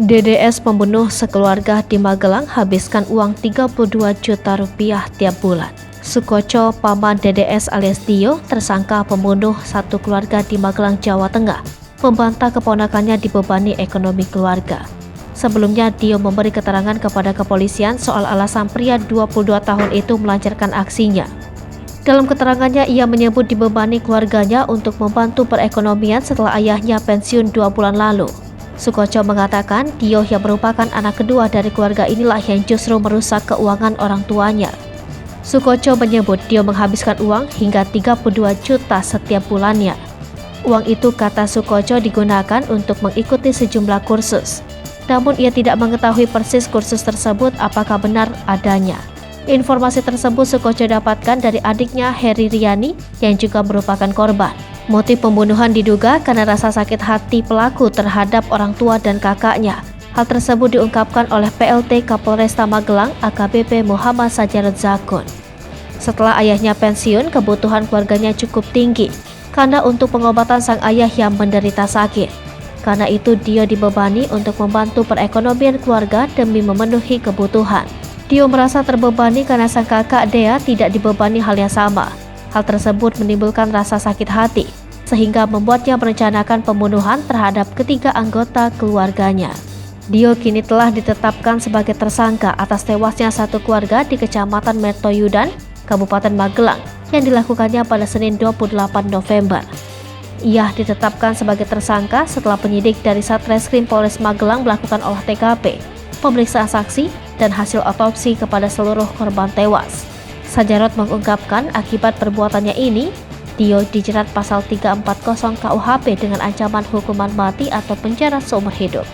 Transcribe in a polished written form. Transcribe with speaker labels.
Speaker 1: DDS pembunuh sekeluarga di Magelang habiskan uang 32 juta rupiah tiap bulan. Sukoco, paman DDS alias Dio, tersangka pembunuh satu keluarga di Magelang, Jawa Tengah, membantah keponakannya dibebani ekonomi keluarga. Sebelumnya, Dio memberi keterangan kepada kepolisian soal alasan pria 22 tahun itu melancarkan aksinya. Dalam keterangannya, ia menyebut dibebani keluarganya untuk membantu perekonomian setelah ayahnya pensiun 2 bulan lalu. Sukoco mengatakan Dio yang merupakan anak kedua dari keluarga inilah yang justru merusak keuangan orang tuanya. Sukoco menyebut Dio menghabiskan uang hingga 32 juta setiap bulannya. Uang itu, kata Sukoco, digunakan untuk mengikuti sejumlah kursus. Namun ia tidak mengetahui persis kursus tersebut apakah benar adanya. Informasi tersebut Sukoco dapatkan dari adiknya Heri Riani yang juga merupakan korban. Motif pembunuhan diduga karena rasa sakit hati pelaku terhadap orang tua dan kakaknya. Hal tersebut diungkapkan oleh PLT Kapolresta Magelang AKBP Muhammad Sajarud Zakun. Setelah ayahnya pensiun, kebutuhan keluarganya cukup tinggi karena untuk pengobatan sang ayah yang menderita sakit. Karena itu Dio dibebani untuk membantu perekonomian keluarga demi memenuhi kebutuhan. Dio merasa terbebani karena sang kakak Dea tidak dibebani hal yang sama. Hal tersebut menimbulkan rasa sakit hati, sehingga membuatnya merencanakan pembunuhan terhadap ketiga anggota keluarganya. Dio kini telah ditetapkan sebagai tersangka atas tewasnya satu keluarga di Kecamatan Mertoyudan, Kabupaten Magelang, yang dilakukannya pada Senin 28 November. Ia ditetapkan sebagai tersangka setelah penyidik dari Satreskrim Polres Magelang melakukan olah TKP, pemeriksaan saksi, dan hasil otopsi kepada seluruh korban tewas. Sajarot mengungkapkan akibat perbuatannya ini, Dio dijerat pasal 340 KUHP dengan ancaman hukuman mati atau penjara seumur hidup.